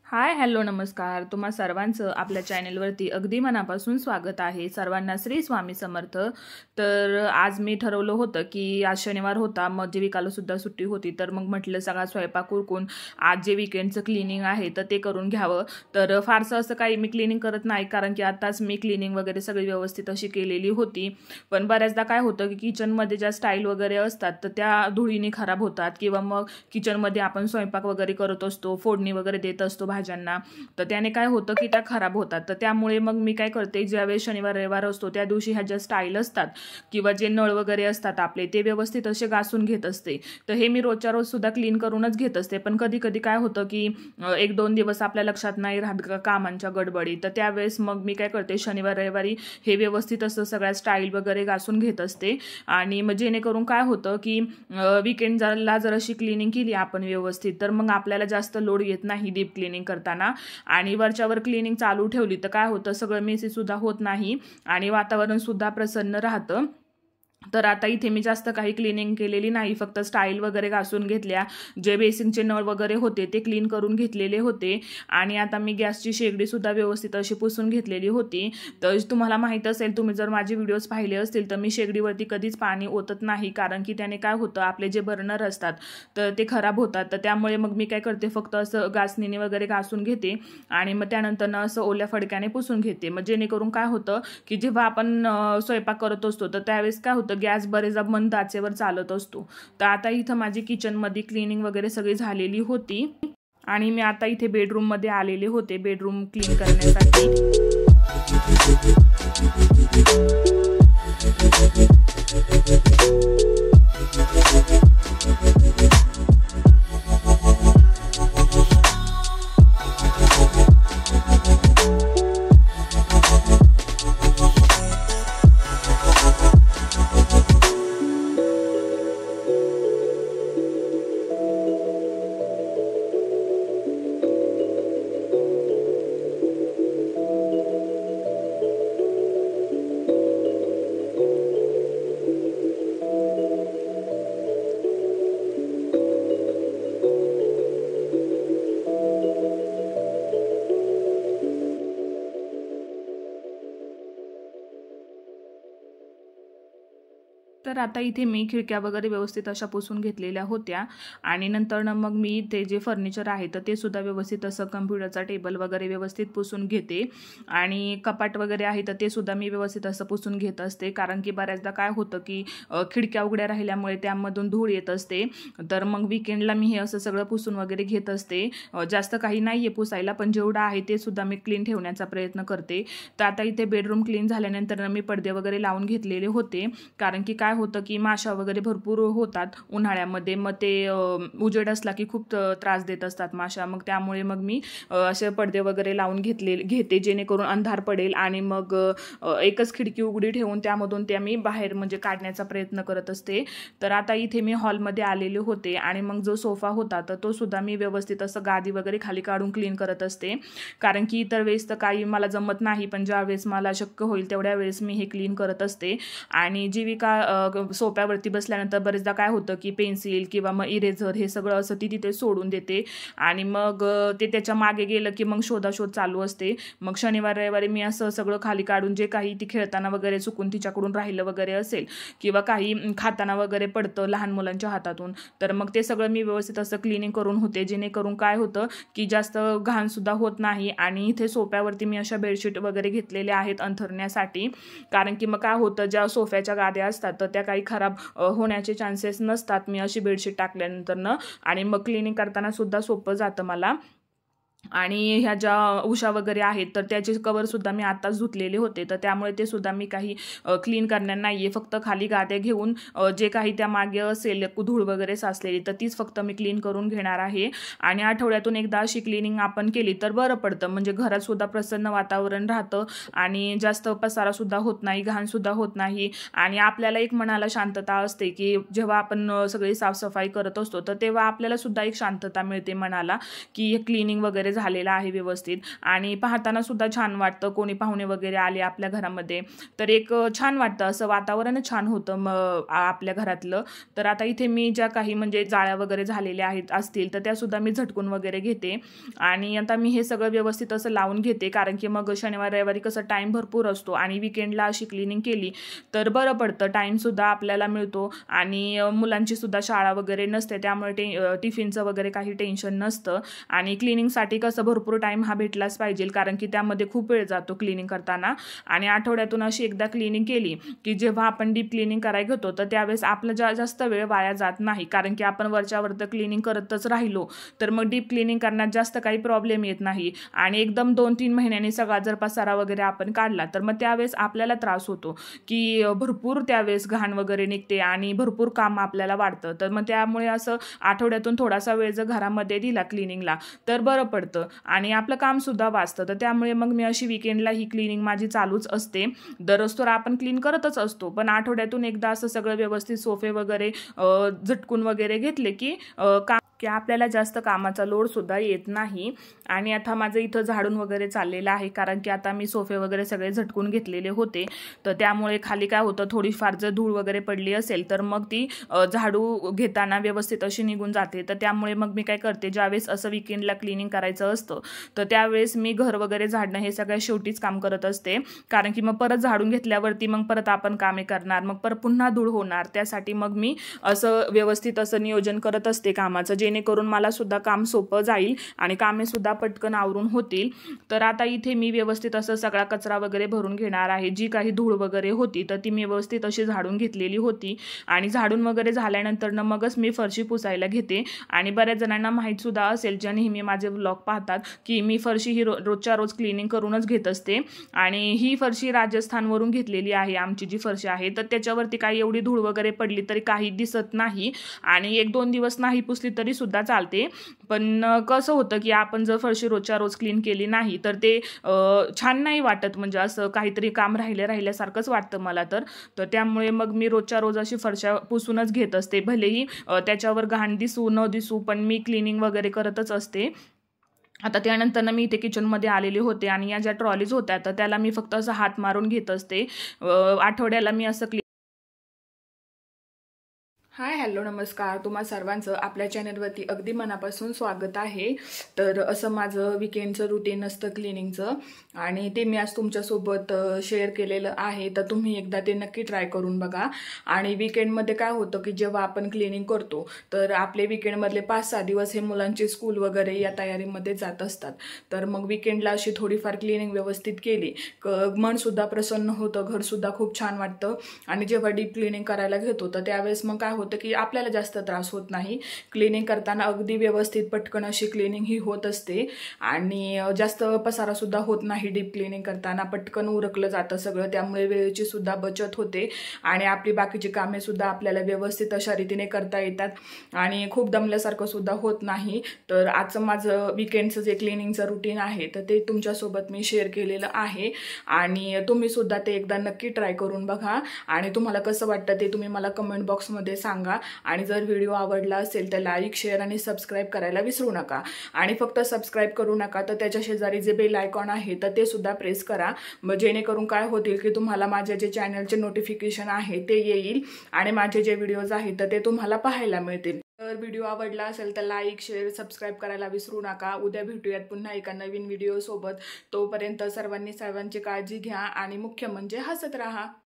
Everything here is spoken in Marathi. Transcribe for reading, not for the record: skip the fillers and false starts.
हाय हॅलो नमस्कार. तुम्हा सर्वांचं आपल्या चॅनेलवरती अगदी मनापासून स्वागत आहे. सर्वांना श्री स्वामी समर्थ. तर आज मी ठरवलं होतं की आज शनिवार होता, मग जीविकाला सुद्धा सुट्टी होती, तर मग म्हटलं सगळा स्वयंपाक उरकून आज जे वीकेंडचं क्लिनिंग आहे तर ते करून घ्यावं. तर फारसं असं काही मी क्लिनिंग करत नाही, कारण की आताच मी क्लिनिंग वगैरे सगळी व्यवस्थित अशी केलेली होती. पण बऱ्याचदा काय होतं की किचनमध्ये ज्या स्टाईल वगैरे असतात तर त्या धुळीने खराब होतात, किंवा मग किचनमध्ये आपण स्वयंपाक वगैरे करत असतो, फोडणी वगैरे देत असतो भाज्यांना, तर त्याने काय होतं की त्या खराब होतात. तर त्यामुळे मग मी काय करते, ज्यावेळेस शनिवार रविवार असतो त्या दिवशी ह्या ज्या स्टाईल असतात किंवा जे नळ वगैरे असतात आपले, ते व्यवस्थित असे घासून घेत असते. तर हे मी रोजच्या रोज सुद्धा क्लीन करूनच घेत असते. पण कधी कधी काय होतं की 1-2 दिवस आपल्या लक्षात नाही राहत कामांच्या गडबडी, तर त्यावेळेस मग मी काय करते, शनिवार रविवारी हे व्यवस्थित असं सगळ्या स्टाईल वगैरे घासून घेत असते. आणि मग जेणेकरून काय होतं की वीकेंडला जर अशी क्लिनिंग केली आपण व्यवस्थित, तर मग आपल्याला जास्त लोड येत नाही डीप क्लिनिंग करताना. आणि वरच्यावर क्लिनिंग चालू ठेवली तर काय होतं, सगळं मेसी सुद्धा होत नाही आणि वातावरण सुद्धा प्रसन्न राहतं. तर आता इथे मी जास्त काही क्लिनिंग केलेली नाही, फक्त स्टाईल वगैरे घासून घेतल्या. जे बेसिनचे नळ वगैरे होते ते क्लीन करून घेतलेले होते. आणि आता मी गॅसची शेगडी सुद्धा व्यवस्थित अशी पुसून घेतलेली होती. तर तुम्हाला माहीत असेल, तुम्ही जर माझे व्हिडिओज पाहिले असतील, तर मी शेगडीवरती कधीच पाणी ओतत नाही, कारण की त्याने काय होतं, आपले जे बर्नर असतात तर ते खराब होतात. तर त्यामुळे मग मी काय करते, फक्त असं घासणीने वगैरे घासून घेते आणि मग त्यानंतर असं ओल्या फडक्याने पुसून घेते. मग जेणेकरून काय होतं की जेव्हा आपण स्वयंपाक करत असतो तर त्यावेळेस काय होतं, गॅस बरेचदा मंद आचेवर चालत असतो. तर आता इथं माझी किचनमध्ये क्लिनिंग वगैरे सगळी झालेली होती आणि मी आता इथे बेडरूममध्ये आलेले होते, बेडरूम क्लीन करण्यासाठी. तर आता इथे मी खिडक्या वगैरे व्यवस्थित अशा पुसून घेतलेल्या होत्या. आणि नंतर मग मी ते जे फर्निचर आहे तर ते सुद्धा व्यवस्थित असं कम्प्युटरचा टेबल वगैरे व्यवस्थित पुसून घेते. आणि कपाट वगैरे आहे तर ते सुद्धा मी व्यवस्थित असं पुसून घेत असते, कारण की बऱ्याचदा काय होतं की खिडक्या उघड्या राहिल्यामुळे त्यामधून धूळ येत असते. तर मग वीकेंडला मी हे असं सगळं पुसून वगैरे घेत असते. जास्त काही नाही आहे पुसायला, पण जेवढं आहे ते सुद्धा मी क्लीन ठेवण्याचा प्रयत्न करते. तर आता इथे बेडरूम क्लीन झाल्यानंतर मी पडदे वगैरे लावून घेतलेले होते, कारण की काय होतं की माशा वगैरे भरपूर होतात उन्हाळ्यामध्ये. मग ते उजेड असला की खूप त्रास देत असतात माशा. मग त्यामुळे मग मी असे पडदे वगैरे लावून घेते, जेणेकरून अंधार पडेल. आणि मग एकच खिडकी उघडी ठेवून त्यामधून त्या मी बाहेर म्हणजे काढण्याचा प्रयत्न करत असते. तर आता इथे मी हॉलमध्ये आलेले होते आणि मग जो सोफा होता तर तो सुद्धा मी व्यवस्थित असं गादी वगैरे खाली काढून क्लीन करत असते, कारण की इतर वेळेस तर काही मला जमत नाही, पण ज्या वेळेस मला शक्य होईल तेवढ्या वेळेस मी हे क्लीन करत असते. आणि जीविका सोफ्यावरती बसल्यानंतर बरेचदा काय होतं की पेन्सिल किंवा मग इरेझर हे सगळं असं ती तिथे सोडून देते आणि मग ते त्याच्या मागे गेलं की मग शोधाशोध चालू असते. मग शनिवार रविवारी मी असं सगळं खाली काढून, जे काही ती खेळताना वगैरे चुकून तिच्याकडून राहिलं वगैरे असेल किंवा काही खाताना वगैरे पडतं लहान मुलांच्या हातातून, तर मग ते सगळं मी व्यवस्थित असं क्लिनिंग करून होते, जेणेकरून काय होतं की जास्त घाणसुद्धा होत नाही. आणि इथे सोफ्यावरती मी अशा बेडशीट वगैरे घेतलेल्या आहेत अंथरण्यासाठी, कारण की मग काय होतं, ज्या सोफ्याच्या गाद्या असतात तर त्या काही खराब होण्याचे चान्सेस नसतात मी अशी बेडशीट टाकल्यानंतर आणि मग क्लिनिंग करताना सुद्धा सोपं जातं मला. आणि ह्या ज्या उशा वगैरे आहेत तर त्याचे कवरसुद्धा मी आत्ताच धुतलेले होते, तर त्यामुळे ते सुद्धा मी काही क्लीन करणार नाही आहे. फक्त खाली गाद्या घेऊन जे काही त्या मागे असेल धूळ वगैरे साचलेली तर तीच फक्त मी क्लीन करून घेणार आहे. आणि आठवड्यातून एकदा अशी क्लिनिंग आपण केली तर बरं पडतं, म्हणजे घरातसुद्धा प्रसन्न वातावरण राहतं आणि जास्त पसारासुद्धा होत नाही, घाणसुद्धा होत नाही. आणि आपल्याला एक मनाला शांतता असते की जेव्हा आपण सगळी साफसफाई करत असतो तर तेव्हा आपल्याला सुद्धा एक शांतता मिळते मनाला, की क्लिनिंग वगैरे झालेला आहे व्यवस्थित आणि पाहताना सुद्धा छान वाटतं. कोणी पाहुणे वगैरे आले आपल्या घरामध्ये तर एक छान वाटतं, असं वातावरणच छान होतं आपल्या घरातलं. तर आता इथे मी ज्या काही म्हणजे जाळ्या वगैरे झालेल्या असतील तर त्यासुद्धा मी झटकून वगैरे घेते आणि आता मी हे सगळं व्यवस्थित असं लावून घेते, कारण की मग शनिवार रविवारी कसं टाईम भरपूर असतो आणि विकेंडला अशी क्लिनिंग केली तर बरं पडतं, टाईमसुद्धा आपल्याला मिळतो आणि मुलांची सुद्धा शाळा वगैरे नसते, त्यामुळे टिफिनचं वगैरे काही टेन्शन नसतं. आणि क्लिनिंगसाठी कसं भरपूर टाईम हा भेटलाच पाहिजे, कारण की त्यामध्ये खूप वेळ जातो क्लिनिंग करताना. आणि आठवड्यातून अशी एकदा क्लिनिंग केली की जेव्हा आपण डीप क्लिनिंग करायला घेतो तर त्यावेळेस आपला जास्त वेळ वाया जात नाही, कारण की आपण वरच्यावर क्लिनिंग करतच राहिलो तर मग डीप क्लिनिंग करण्यात जास्त काही प्रॉब्लेम येत नाही. आणि एकदम 2-3 महिन्यांनी सगळा जर पसारा वगैरे आपण काढला तर मग त्यावेळेस आपल्याला त्रास होतो की भरपूर त्यावेळेस घाण वगैरे निघते आणि भरपूर काम आपल्याला वाढतं. तर मग त्यामुळे असं आठवड्यातून थोडासा वेळ जर घरामध्ये दिला क्लिनिंगला तर बरं पडतं आणि आपलं कामसुद्धा वाचतं. तर त्यामुळे मग मी अशी विकेंडला ही क्लिनिंग माझी चालूच असते. दररोज तर आपण क्लीन करतच असतो, पण आठवड्यातून एकदा असं सगळं व्यवस्थित सोफे वगैरे झटकून वगैरे घेतले की आपल्याला जास्त कामाचा लोड सुद्धा येत नाही. आणि आता माझं इथं झाडून वगैरे चाललेलं आहे, कारण की आता मी सोफे वगैरे सगळे झटकून घेतलेले होते तर त्यामुळे खाली काय होतं, थोडीफार जर धूळ वगैरे पडली असेल तर मग ती झाडू घेताना व्यवस्थित अशी निघून जाते. तर त्यामुळे मग मी काय करते, ज्यावेळेस असं विकेंडला क्लिनिंग करायचं असतं तर त्यावेळेस मी घर वगैरे झाडणं हे सगळ्या शेवटीच काम करत असते, कारण की मग परत झाडून घेतल्यावरती मग परत आपण कामे करणार, मग परत पुन्हा धूळ होणार. त्यासाठी मग मी असं व्यवस्थित असं नियोजन करत असते कामाचं, जेणेकरून मला सुद्धा काम सोपं जाईल आणि कामे सुद्धा पटकन आवरून होतील. तर आता इथे मी व्यवस्थित असं सगळा कचरा वगैरे भरून घेणार आहे. जी काही धूळ वगैरे होती तर ती मी व्यवस्थित अशी झाडून घेतलेली होती आणि झाडून वगैरे झाल्यानंतर मगच मी फरशी पुसायला घेते. आणि बऱ्याच जणांना माहीत सुद्धा असेल, ज्या नेहमी माझे व्लॉग पाहतात, की मी फरशी ही रोजच्या रोज क्लिनिंग करूनच घेत असते. आणि ही फरशी राजस्थानवरून घेतलेली आहे, आमची जी फरशी आहे तर त्याच्यावरती काही एवढी धूळ वगैरे पडली तरी काही दिसत नाही आणि 1-2 दिवस नाही पुसली तरी सुद्धा चालते. पण कसं होतं की आपण जर फरशी रोजच्या रोज क्लीन केली नाही तर ते छान नाही वाटत, म्हणजे असं काहीतरी काम राहिल्यासारखंच वाटतं मला तर त्यामुळे मग मी रोजच्या रोज अशी फरशा पुसूनच घेत असते, भलेही त्याच्यावर घाण दिसू न दिसू पण मी क्लिनिंग वगैरे करतच असते. आता त्यानंतर मी इथे किचनमध्ये आलेले होते आणि या ज्या ट्रॉलीज होत्या तर त्याला मी फक्त असं हात मारून घेत असते. आठवड्याला मी असं हाय हॅलो नमस्कार, तुम्हा सर्वांचं आपल्या चॅनलवरती अगदी मनापासून स्वागत आहे. तर असं माझं विकेंडचं रुटीन असतं क्लिनिंगचं आणि ते मी आज तुमच्यासोबत शेअर केलेलं आहे. तर तुम्ही एकदा ते नक्की ट्राय करून बघा. आणि विकेंडमध्ये काय होतं की जेव्हा आपण क्लिनिंग करतो तर आपले विकेंडमधले 5-6 दिवस हे मुलांची स्कूल वगैरे या तयारीमध्ये जात असतात. तर मग विकेंडला अशी थोडीफार क्लिनिंग व्यवस्थित केली मनसुद्धा प्रसन्न होतं, घरसुद्धा खूप छान वाटतं. आणि जेव्हा डीप क्लिनिंग करायला घेतो तर त्यावेळेस मग काय होतं की आपल्याला जास्त त्रास होत नाही. क्लिनिंग करताना अगदी व्यवस्थित पटकन अशी क्लिनिंग ही होत असते आणि जास्त पसारा सुद्धा होत नाही. डीप क्लिनिंग करताना पटकन उरकलं जातं सगळं, त्यामुळे वेळेची सुद्धा बचत होते आणि आपली बाकीची कामे सुद्धा आपल्याला व्यवस्थित अशा रीतीने करता येतात आणि खूप दमल्यासारखं सुद्धा होत नाही. तर आजचं माझं विकेंडचं जे क्लिनिंगचं रुटीन आहे तर ते तुमच्यासोबत मी शेअर केलेलं आहे आणि तुम्ही सुद्धा ते एकदा नक्की ट्राय करून बघा आणि तुम्हाला कसं वाटतं ते तुम्ही मला कमेंट बॉक्समध्ये सांगा. आणि जर व्हिडिओ आवडला असेल तर लाईक, शेअर आणि सबस्क्राईब करायला विसरू नका. आणि फक्त सबस्क्राईब करू नका तर त्याच्या शेजारी जे बेल आयकॉन आहे तर ते सुद्धा प्रेस करा, जेणेकरून काय होतील की तुम्हाला माझे जे चॅनलचे नोटिफिकेशन आहे ते येईल आणि माझे जे व्हिडिओज आहेत तर ते तुम्हाला पाहायला मिळतील. तर व्हिडिओ आवडला असेल तर लाईक, शेअर, सबस्क्राईब करायला विसरू नका. उद्या भेटूयात पुन्हा एका नवीन व्हिडिओ सोबत. तोपर्यंत सर्वांची काळजी घ्या आणि मुख्य म्हणजे हसत राहा.